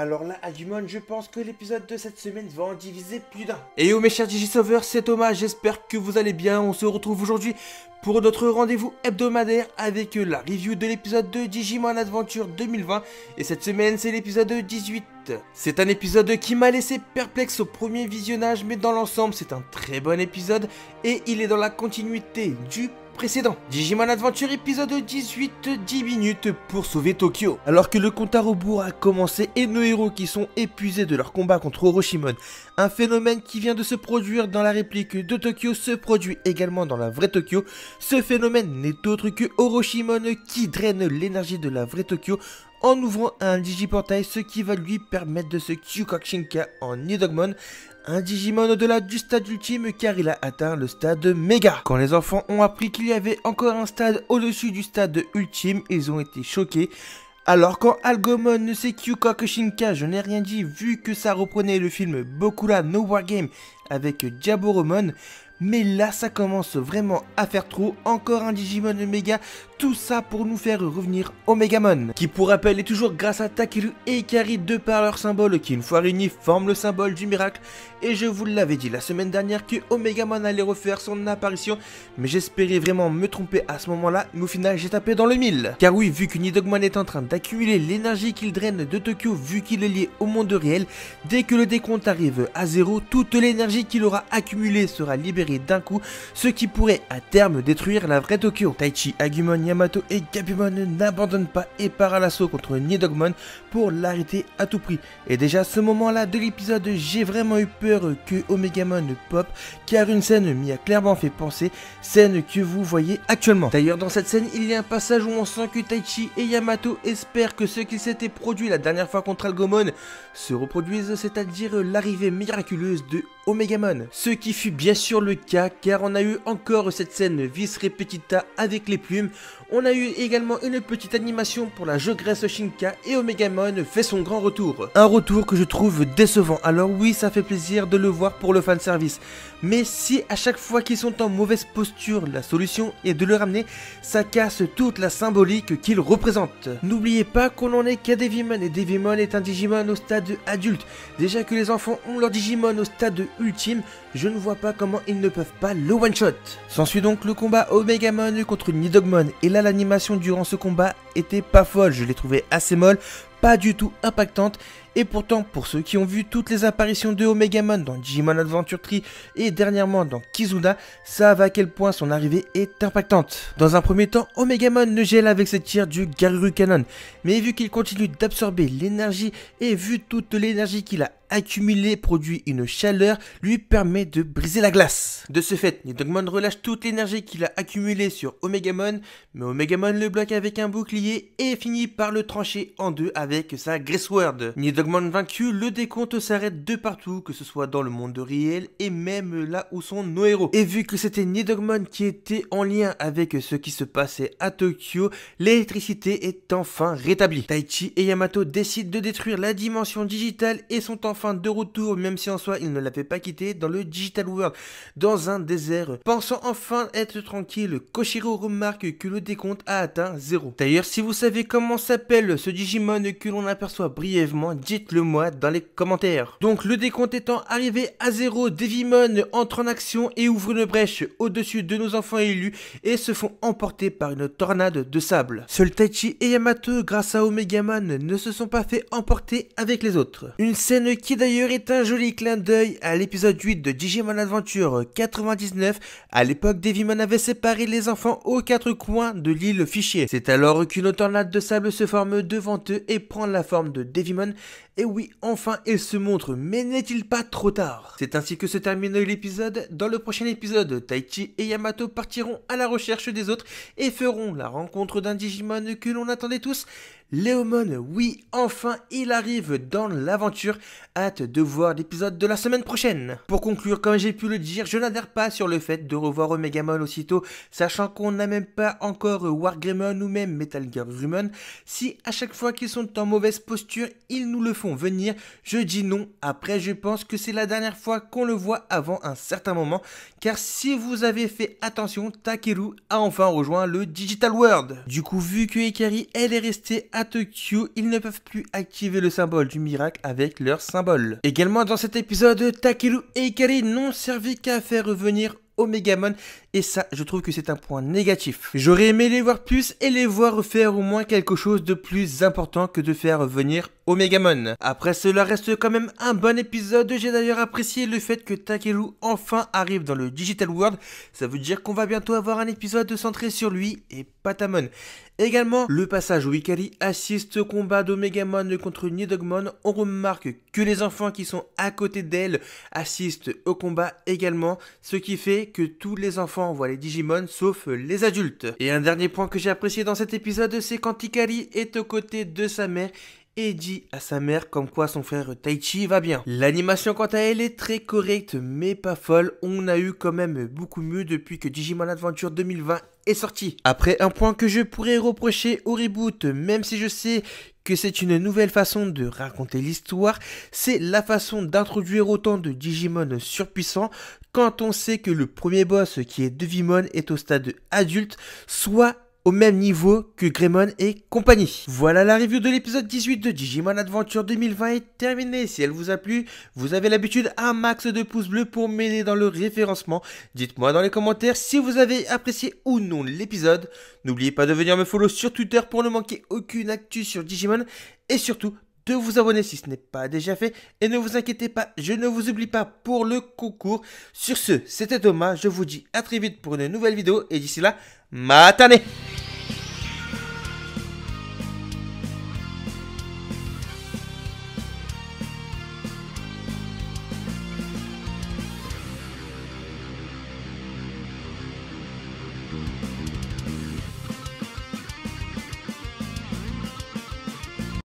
Alors là, Agumon, je pense que l'épisode de cette semaine va en diviser plus d'un. Et yo mes chers Digisauveurs, c'est Thomas, j'espère que vous allez bien. On se retrouve aujourd'hui pour notre rendez-vous hebdomadaire avec la review de l'épisode de Digimon Adventure 2020. Et cette semaine, c'est l'épisode 18. C'est un épisode qui m'a laissé perplexe au premier visionnage, mais dans l'ensemble, c'est un très bon épisode. Et il est dans la continuité du précédent. Digimon Adventure épisode 18, 10 minutes pour sauver Tokyo. Alors que le compte à rebours a commencé et nos héros qui sont épuisés de leur combat contre Orochimon, un phénomène qui vient de se produire dans la réplique de Tokyo se produit également dans la vraie Tokyo. Ce phénomène n'est autre que Orochimon qui draine l'énergie de la vraie Tokyo en ouvrant un digiportail, ce qui va lui permettre de se Kyukakushinka en Nidogmon, un Digimon au-delà du stade ultime car il a atteint le stade méga. Quand les enfants ont appris qu'il y avait encore un stade au-dessus du stade ultime, ils ont été choqués. Alors quand Algomon ne sait Kyukakushinka, je n'ai rien dit vu que ça reprenait le film Bokura no Wargame avec Diaboromon. Mais là ça commence vraiment à faire trop, encore un Digimon méga, tout ça pour nous faire revenir Omegamon, qui pour rappel est toujours grâce à Takeru et Ikari de par leur symbole qui une fois réunis forment le symbole du miracle. Et je vous l'avais dit la semaine dernière que Omegamon allait refaire son apparition, mais j'espérais vraiment me tromper à ce moment là, mais au final j'ai tapé dans le 1000. Car oui, vu que Nidogmon est en train d'accumuler l'énergie qu'il draine de Tokyo vu qu'il est lié au monde réel, dès que le décompte arrive à 0, toute l'énergie qu'il aura accumulée sera libérée d'un coup, ce qui pourrait à terme détruire la vraie Tokyo. Taichi, Agumon, Yamato et Gabumon n'abandonnent pas et partent à l'assaut contre Nidogmon pour l'arrêter à tout prix. Et déjà à ce moment là de l'épisode, j'ai vraiment eu peur que Omegamon pop, car une scène m'y a clairement fait penser, scène que vous voyez actuellement. D'ailleurs dans cette scène il y a un passage où on sent que Taichi et Yamato espèrent que ce qui s'était produit la dernière fois contre Algomon se reproduise, c'est-à-dire l'arrivée miraculeuse de Omegamon. Ce qui fut bien sûr le cas car on a eu encore cette scène vis repetita avec les plumes. On a eu également une petite animation pour la jogresse Shinka et Omegamon fait son grand retour. Un retour que je trouve décevant. Alors oui, ça fait plaisir de le voir pour le fanservice. Mais si à chaque fois qu'ils sont en mauvaise posture, la solution est de le ramener, ça casse toute la symbolique qu'il représente. N'oubliez pas qu'on en est qu'à Devimon et Devimon est un Digimon au stade adulte. Déjà que les enfants ont leur Digimon au stade ultime, je ne vois pas comment ils ne peuvent pas le one-shot. S'ensuit donc le combat Omegamon contre Nidogmon et là l'animation durant ce combat était pas folle, je l'ai trouvé assez molle, pas du tout impactante. Et pourtant, pour ceux qui ont vu toutes les apparitions de Omegamon dans Digimon Adventure 3 et dernièrement dans Kizuna, savent à quel point son arrivée est impactante. Dans un premier temps, Omegamon ne gèle avec ses tirs du Garuru Cannon, mais vu qu'il continue d'absorber l'énergie et vu toute l'énergie qu'il a accumulée produit une chaleur, lui permet de briser la glace. De ce fait, Nidogmon relâche toute l'énergie qu'il a accumulée sur Omegamon, mais Omegamon le bloque avec un bouclier et finit par le trancher en deux avec sa Grace Word. Nidogmon vaincu, le décompte s'arrête de partout, que ce soit dans le monde réel et même là où sont nos héros. Et vu que c'était Nidogmon qui était en lien avec ce qui se passait à Tokyo, l'électricité est enfin rétablie. Taichi et Yamato décident de détruire la dimension digitale et sont enfin de retour, même si en soi ils ne l'avaient pas quitté, dans le Digital World, dans un désert. Pensant enfin être tranquille, Koshiro remarque que le décompte a atteint 0. D'ailleurs, si vous savez comment s'appelle ce Digimon que l'on aperçoit brièvement, dites-le moi dans les commentaires. Donc le décompte étant arrivé à 0, Devimon entre en action et ouvre une brèche au-dessus de nos enfants élus et se font emporter par une tornade de sable. Seuls Taichi et Yamato, grâce à Omegamon, ne se sont pas fait emporter avec les autres. Une scène qui d'ailleurs est un joli clin d'œil à l'épisode 8 de Digimon Adventure 99. À l'époque, Devimon avait séparé les enfants aux quatre coins de l'île Fichier. C'est alors qu'une tornade de sable se forme devant eux et prend la forme de Devimon. Et oui, enfin, il se montre, mais n'est-il pas trop tard? C'est ainsi que se termine l'épisode. Dans le prochain épisode, Taichi et Yamato partiront à la recherche des autres et feront la rencontre d'un Digimon que l'on attendait tous. Léomon, oui, enfin, il arrive dans l'aventure. Hâte de voir l'épisode de la semaine prochaine. Pour conclure, comme j'ai pu le dire, je n'adhère pas sur le fait de revoir Omegamon aussitôt, sachant qu'on n'a même pas encore Wargreymon ou même Metal Garurumon. Si à chaque fois qu'ils sont en mauvaise posture, ils nous le font venir, je dis non. Après, je pense que c'est la dernière fois qu'on le voit avant un certain moment, car si vous avez fait attention, Takeru a enfin rejoint le Digital World. Du coup, vu que Ikari, elle est restée à Tokyo, ils ne peuvent plus activer le symbole du miracle avec leur symbole. Également dans cet épisode, Takeru et Ikari n'ont servi qu'à faire revenir Omegamon, et ça je trouve que c'est un point négatif. J'aurais aimé les voir plus et les voir faire au moins quelque chose de plus important que de faire venir Omegamon. Après cela reste quand même un bon épisode. J'ai d'ailleurs apprécié le fait que Takeru enfin arrive dans le Digital World. Ça veut dire qu'on va bientôt avoir un épisode centré sur lui et Patamon. Également, le passage où Ikari assiste au combat d'Omegamon contre Nidogmon. On remarque que les enfants qui sont à côté d'elle assistent au combat également, ce qui fait que tous les enfants voient les Digimon sauf les adultes. Et un dernier point que j'ai apprécié dans cet épisode, c'est quand Ikari est aux côtés de sa mère et dit à sa mère comme quoi son frère Taichi va bien. L'animation quant à elle est très correcte mais pas folle, on a eu quand même beaucoup mieux depuis que Digimon Adventure 2020 est sorti. Après, un point que je pourrais reprocher au reboot, même si je sais que c'est une nouvelle façon de raconter l'histoire, c'est la façon d'introduire autant de Digimon surpuissants quand on sait que le premier boss qui est Devimon est au stade adulte, soit au même niveau que Greymon et compagnie. Voilà, la review de l'épisode 18 de Digimon Adventure 2020 est terminée. Si elle vous a plu, vous avez l'habitude, un max de pouces bleus pour m'aider dans le référencement. Dites-moi dans les commentaires si vous avez apprécié ou non l'épisode. N'oubliez pas de venir me follow sur Twitter pour ne manquer aucune actu sur Digimon. Et surtout, de vous abonner si ce n'est pas déjà fait. Et ne vous inquiétez pas, je ne vous oublie pas pour le concours. Sur ce, c'était Thomas. Je vous dis à très vite pour une nouvelle vidéo. Et d'ici là, matane!